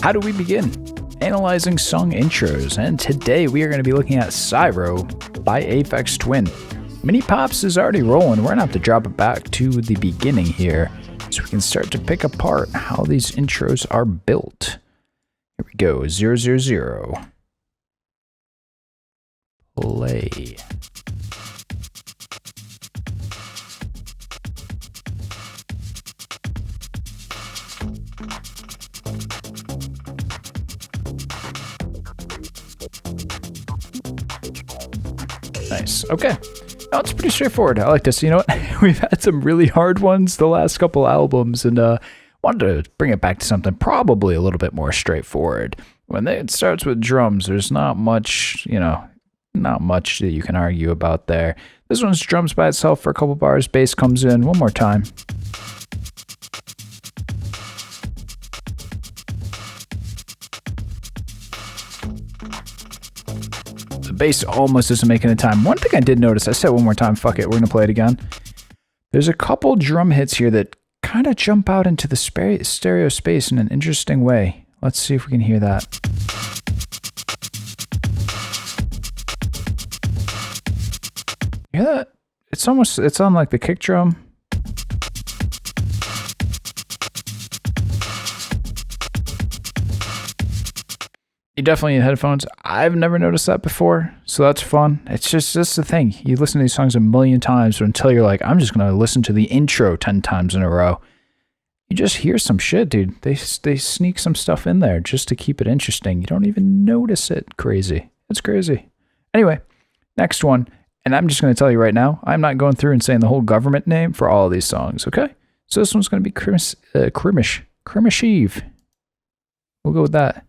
How do we begin? Analyzing song intros, and today we are going to be looking at Syro by Aphex Twin. Mini Pops is already rolling. We're going to have to drop it back to the beginning here so we can start to pick apart how these intros are built. Here we go, 000. Play. Nice. Okay. Now it's pretty straightforward. I like this. You know what? We've had some really hard ones the last couple albums, and wanted to bring it back to something probably a little bit more straightforward. When it starts with drums, there's not much, not much that you can argue about there. This one's drums by itself for a couple bars. Bass comes in one more time. The bass almost isn't making it time. One thing I did notice, I said one more time, fuck it, we're going to play it again. There's a couple drum hits here that kind of jump out into the stereo space in an interesting way. Let's see if we can hear that. You hear that? It's on like the kick drum. You definitely need headphones. I've never noticed that before, so that's fun. It's just the thing. You listen to these songs a million times until you're like, I'm just going to listen to the intro 10 times in a row. You just hear some shit, dude. They sneak some stuff in there just to keep it interesting. You don't even notice it. Crazy. It's crazy. Anyway, next one. And I'm just going to tell you right now, I'm not going through and saying the whole government name for all of these songs, okay? So this one's going to be Krimish Eve. We'll go with that.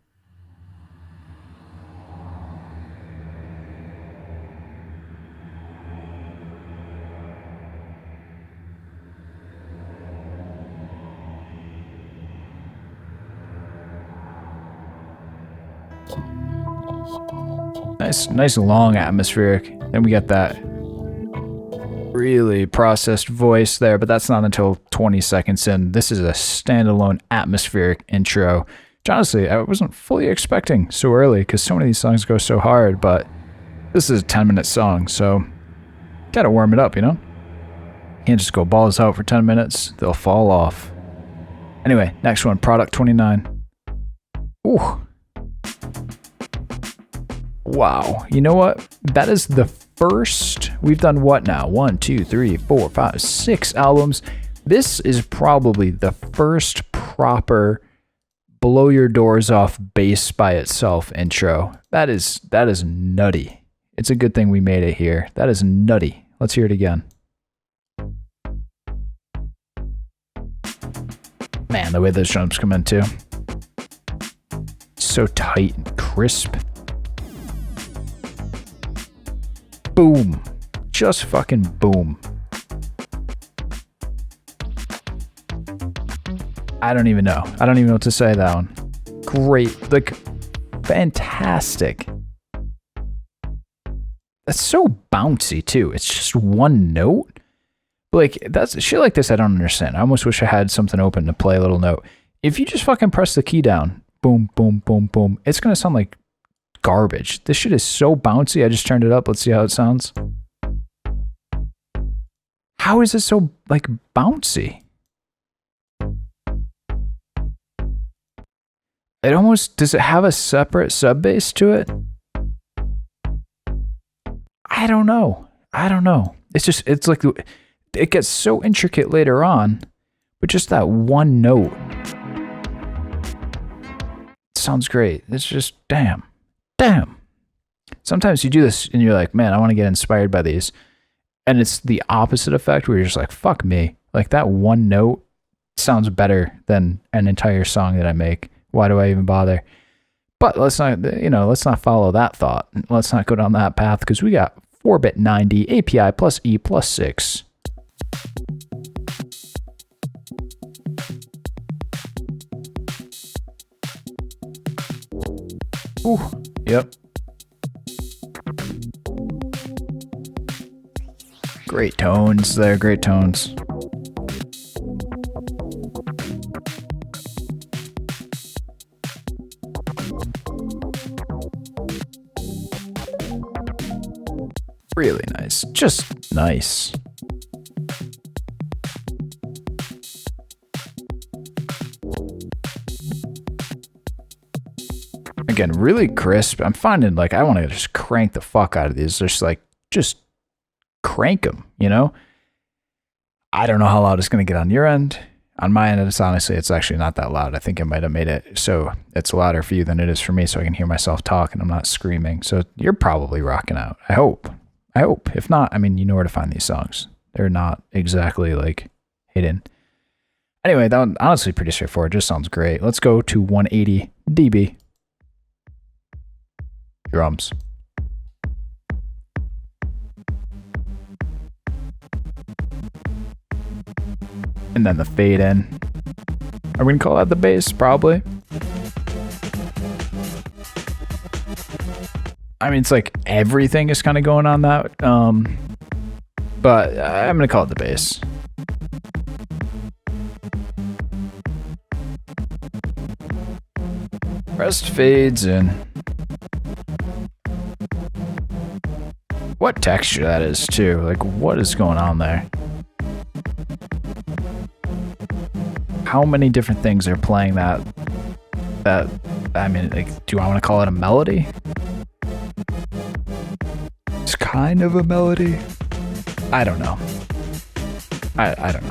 Nice long atmospheric. Then we got that really processed voice there, but that's not until 20 seconds in. This is a standalone atmospheric intro, which honestly I wasn't fully expecting so early because so many of these songs go so hard, but this is a 10-minute song, so gotta warm it up, Can't just go balls out for 10 minutes. They'll fall off. Anyway, next one, Product 29. Ooh. Wow, you know what? That is the first, we've done what now? 1, 2, 3, 4, 5, 6 albums. This is probably the first proper blow your doors off bass by itself intro. That is nutty. It's a good thing we made it here. That is nutty. Let's hear it again. Man, the way those drums come in too. So tight and crisp. Boom. Just fucking boom. I don't even know what to say that one. Great. Like, fantastic. That's so bouncy too. It's just one note. Like, that's shit like this I don't understand. I almost wish I had something open to play a little note. If you just fucking press the key down, boom, boom, boom, boom, it's gonna sound like garbage. This shit is so bouncy. I just turned it up. Let's see how it sounds. How is it so like bouncy? It almost, does it have a separate sub bass to it? I don't know. It's like, it gets so intricate later on, but just that one note. It sounds great. It's just, damn. Sometimes you do this and you're like, man, I want to get inspired by these. And it's the opposite effect where you're just like, fuck me. Like that one note sounds better than an entire song that I make. Why do I even bother? But let's not follow that thought. Let's not go down that path because we got 4-bit 90 API plus E plus 6. Ooh, yep. Great tones there, great tones. Really nice. Just nice. Again, really crisp. I'm finding like I want to just crank the fuck out of these. Just crank them, you know? I don't know how loud it's going to get on your end. On my end, it's actually not that loud. I think I might have made it so it's louder for you than it is for me, so I can hear myself talk and I'm not screaming. So you're probably rocking out. I hope. If not, I mean, you know where to find these songs. They're not exactly like hidden. Anyway, that one, honestly pretty straightforward. Just sounds great. Let's go to 180 dB. Drums. And then the fade in. Are we gonna call that the bass? Probably. I mean, it's like everything is kind of going on that. But I'm gonna call it the bass. Rest fades in. What texture that is too. Like, what is going on there? How many different things are playing that, I mean, like, do I want to call it a melody? It's kind of a melody. I don't know. I don't know.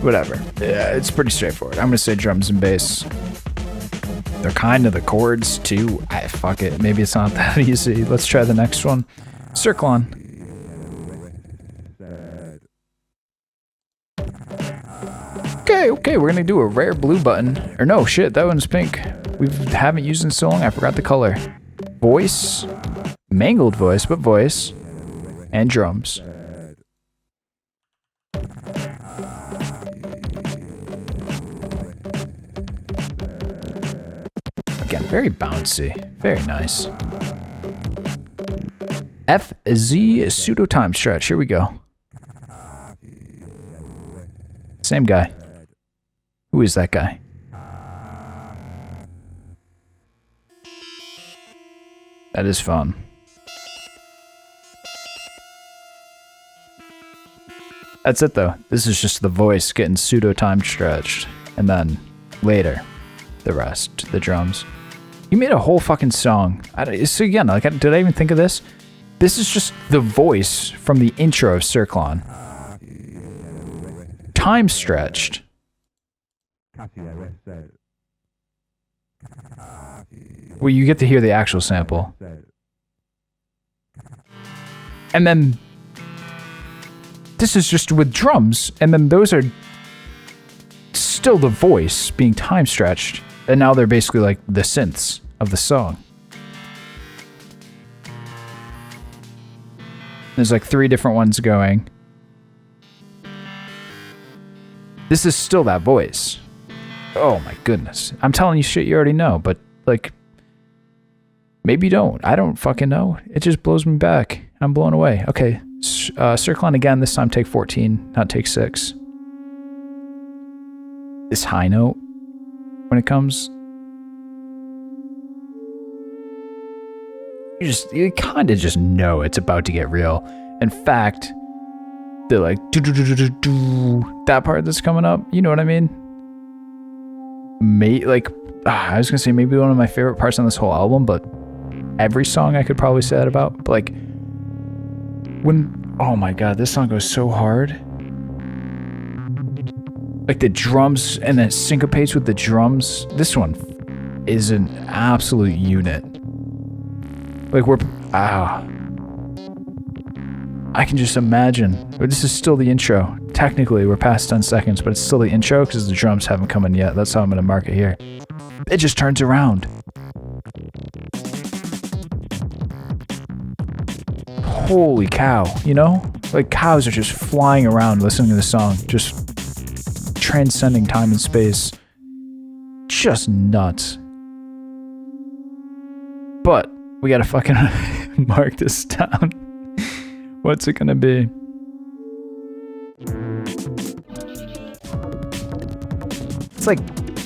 Whatever. Yeah, it's pretty straightforward. I'm going to say drums and bass. They're kind of the chords too. Fuck it. Maybe it's not that easy. Let's try the next one. Circle on. Okay, we're gonna do a rare blue button. Or no, shit, that one's pink. We haven't used in so long, I forgot the color. Voice, mangled voice, but voice, and drums. Again, very bouncy, very nice. FZ pseudo time stretch, here we go. Same guy. Who is that guy? That is fun. That's it though. This is just the voice getting pseudo time stretched. And then later, the rest, the drums. You made a whole fucking song. So again, like, did I even think of this? This is just the voice from the intro of Circle On. Time stretched. Well, you get to hear the actual sample. And then this is just with drums, and then those are still the voice being time stretched, and now they're basically like the synths of the song. There's like 3 different ones going. This is still that voice. Oh my goodness. I'm telling you shit you already know, but like, maybe you don't. I don't fucking know. It just blows me back. I'm blown away. Okay, circle on again. This time take 14, not take 6. This high note, when it comes, you kind of just know it's about to get real. In fact, they're like, that part that's coming up, you know what I mean? I was gonna say maybe one of my favorite parts on this whole album, but every song I could probably say that about. But like, oh my god, this song goes so hard. Like the drums, and then it syncopates with the drums. This one is an absolute unit. Like I can just imagine. But this is still the intro. Technically, we're past 10 seconds, but it's still the intro because the drums haven't come in yet. That's how I'm going to mark it here. It just turns around. Holy cow, you know? Like cows are just flying around listening to the song, just transcending time and space. Just nuts. But we gotta fucking mark this down. What's it gonna be? It's like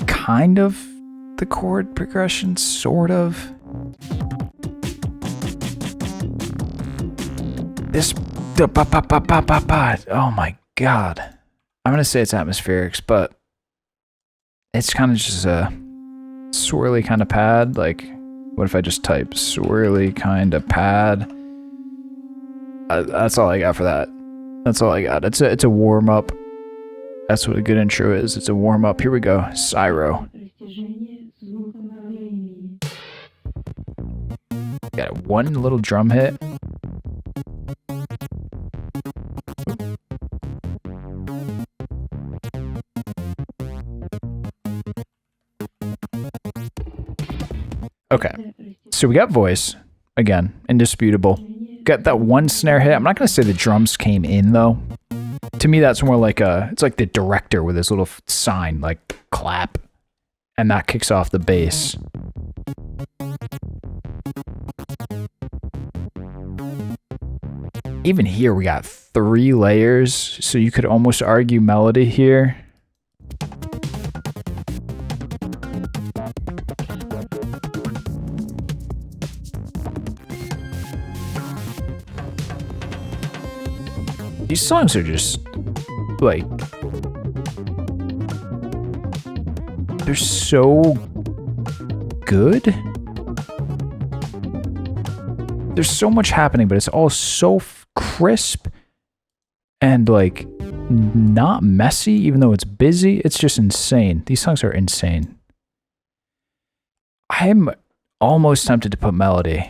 kind of the chord progression, sort of. This, oh my god. I'm gonna say it's atmospherics, but it's kind of just a swirly kind of pad. Like, what if I just type swirly kind of pad? That's all I got for that. That's all I got. It's a warm up. That's what a good intro is. It's a warm up. Here we go. Syro. Got one little drum hit. Okay, so we got voice again, indisputable. Got that one snare hit. I'm not gonna say the drums came in though. To me, that's more like it's like the director with his little sign, like clap, and that kicks off the bass. Even here, we got 3 layers, so you could almost argue melody here. These songs are just, like, they're so good. There's so much happening, but it's all so crisp and, like, not messy, even though it's busy. It's just insane. These songs are insane. I'm almost tempted to put melody.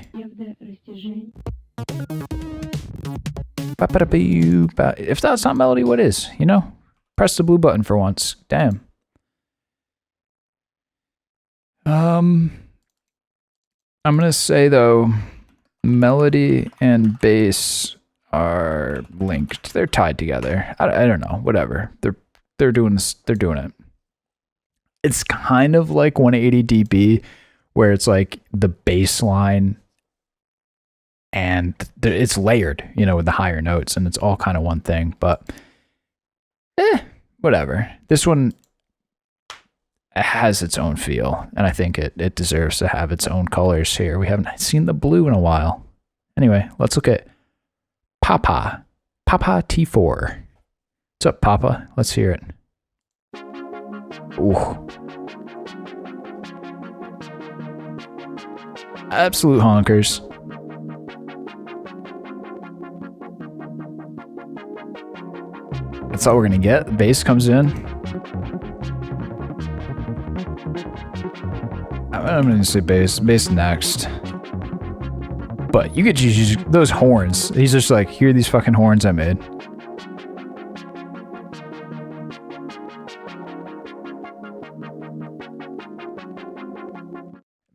If that's not melody, what is? You know? Press the blue button for once. Damn. I'm gonna say though, melody and bass are linked. They're tied together. I don't know. Whatever. They're doing this. They're doing it. It's kind of like 180 dB, where it's like the bass line and it's layered, you know, with the higher notes, and it's all kind of one thing. But whatever. This one has its own feel, and I think it deserves to have its own colors here. We haven't seen the blue in a while. Anyway, let's look at Papa T4. What's up, Papa? Let's hear it. Ooh. Absolute honkers. That's all we're gonna get. The bass comes in. I'm gonna say bass. Bass next. But you could use those horns. He's just like, here are these fucking horns I made.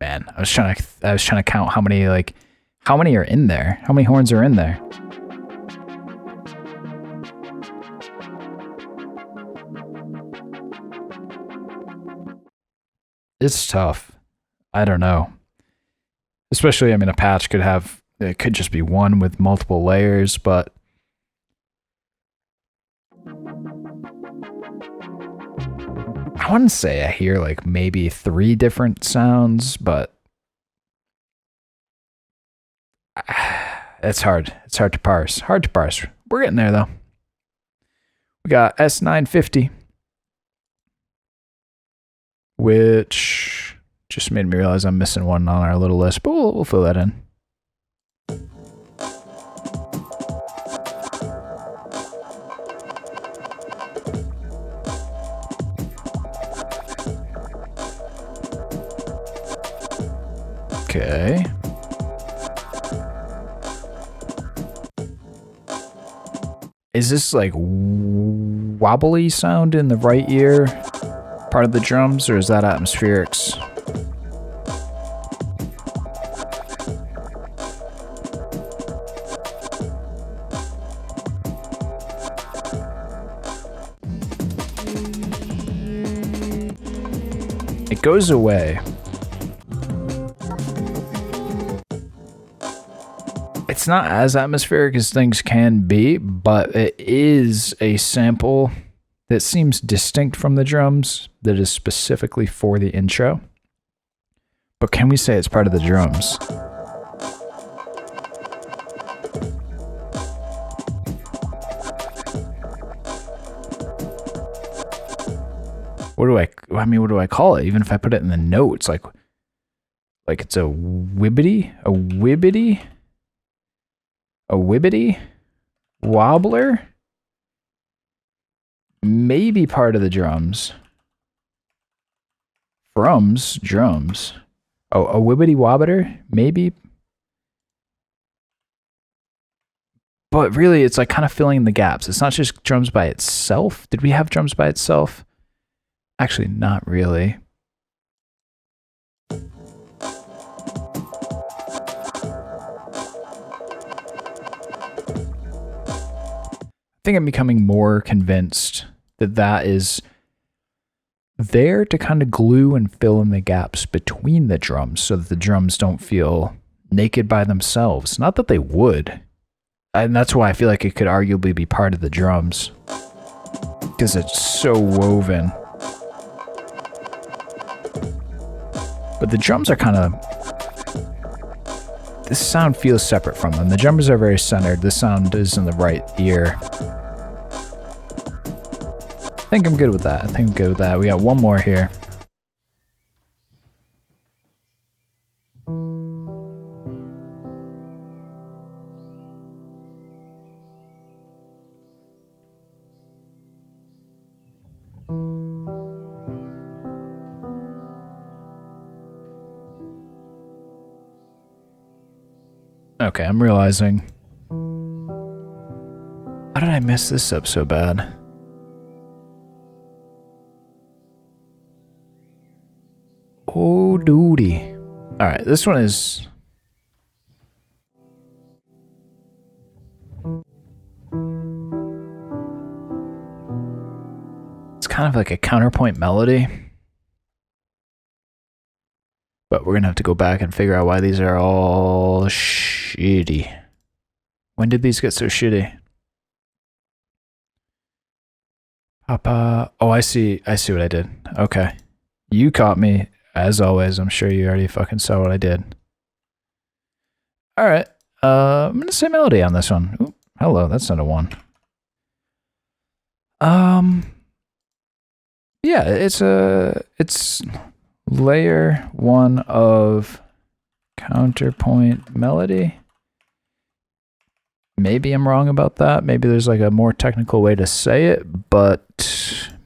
Man, I was trying to count how many are in there. How many horns are in there? It's tough. I don't know. Especially, I mean, a patch it could just be one with multiple layers, but I wouldn't say I hear like maybe 3 different sounds, but it's hard. It's hard to parse. Hard to parse. We're getting there though. We got S950. Which just made me realize I'm missing one on our little list, but we'll fill that in. Okay. Is this like wobbly sound in the right ear? Part of the drums, or is that atmospherics? It goes away. It's not as atmospheric as things can be, but it is a sample that seems distinct from the drums, that is specifically for the intro. But can we say it's part of the drums? what do I call it? Even if I put it in the notes, like it's a wibbity wobbler, maybe part of the drums. Drums. Oh, a wibbity wobbler, maybe. But really, it's like kind of filling the gaps. It's not just drums by itself. Did we have drums by itself? Actually, not really. I think I'm becoming more convinced that that is there to kind of glue and fill in the gaps between the drums so that the drums don't feel naked by themselves. Not that they would. And that's why I feel like it could arguably be part of the drums. Because it's so woven. But the drums are kind of... This sound feels separate from them. The drummers are very centered. This sound is in the right ear. I think I'm good with that. We got one more here. Okay, I'm realizing. How did I mess this up so bad? Oh, duty. Alright, this one is... It's kind of like a counterpoint melody. But we're going to have to go back and figure out why these are all shitty. When did these get so shitty? Papa. Oh, I see what I did. Okay. You caught me. As always, I'm sure you already fucking saw what I did. All right. I'm going to say melody on this one. Ooh, hello, that's not a 1. Yeah, it's layer 1 of counterpoint melody. Maybe I'm wrong about that. Maybe there's like a more technical way to say it, but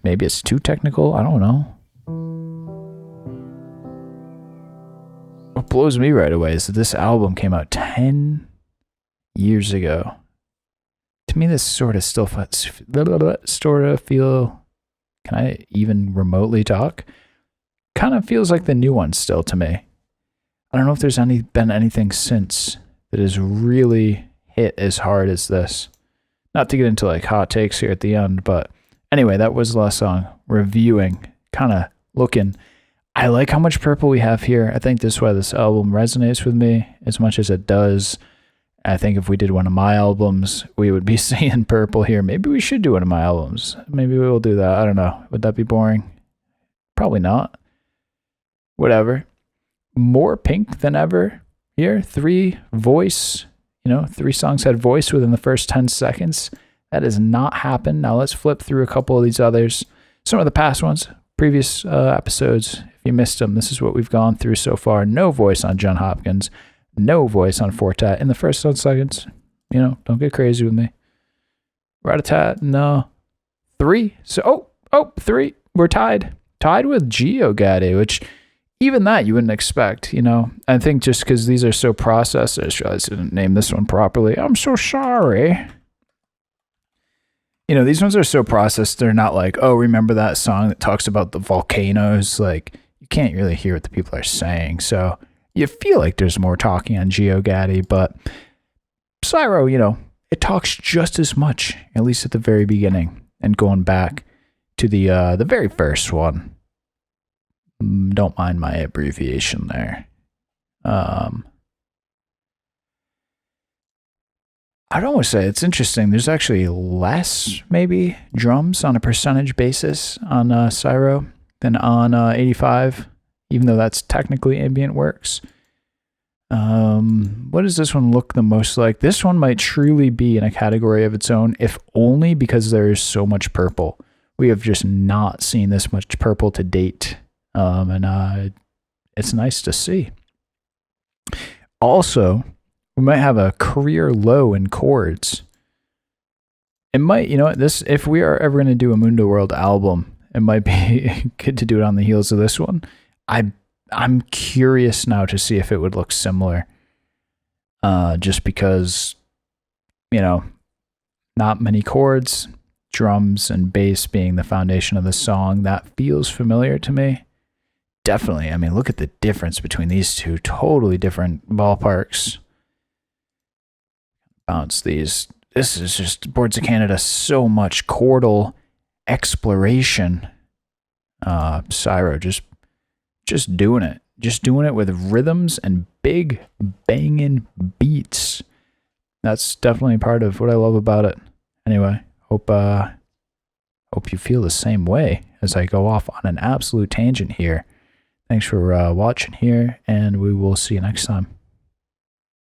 maybe it's too technical. I don't know. What blows me right away is that this album came out 10 years ago. To me, this sort of still feel... Can I even remotely talk? Kind of feels like the new one still to me. I don't know if there's been anything since that has really hit as hard as this. Not to get into like hot takes here at the end, but anyway, that was the last song. Reviewing, kind of looking. I like how much purple we have here. I think this is why this album resonates with me as much as it does. I think if we did one of my albums, we would be seeing purple here. Maybe we should do one of my albums. Maybe we will do that. I don't know. Would that be boring? Probably not. Whatever. More pink than ever here. 3 voice. 3 songs had voice within the first 10 seconds. That has not happened. Now let's flip through a couple of these others. Some of the past ones, previous episodes. If you missed them, this is what we've gone through so far. No voice on John Hopkins. No voice on Fortet in the first 10 seconds. Don't get crazy with me. Rat-a-tat, no. 3. So, 3. We're tied. Tied with GeoGaddy, which even that you wouldn't expect, I think just because these are so processed, I just realized I didn't name this one properly. I'm so sorry. These ones are so processed, they're not like, oh, remember that song that talks about the volcanoes? Like, you can't really hear what the people are saying, so you feel like there's more talking on GeoGaddy, but Syro, it talks just as much, at least at the very beginning, and going back to the very first one. Don't mind my abbreviation there. I'd almost say it's interesting. There's actually less, maybe, drums on a percentage basis on Syro than on 85, even though that's technically ambient works. What does this one look the most like? This one might truly be in a category of its own, if only because there is so much purple. We have just not seen this much purple to date. And it's nice to see. Also, we might have a career low in chords. It might, this, if we are ever going to do a Mundoworld album, it might be good to do it on the heels of this one. I'm curious now to see if it would look similar. Just because, not many chords, drums and bass being the foundation of the song, that feels familiar to me. Definitely. I mean, look at the difference between these two. Totally different ballparks. Bounce these. This is just Boards of Canada, so much chordal exploration. Syro just doing it. Just doing it with rhythms and big banging beats. That's definitely part of what I love about it. Anyway, hope you feel the same way as I go off on an absolute tangent here. Thanks for watching here, and we will see you next time.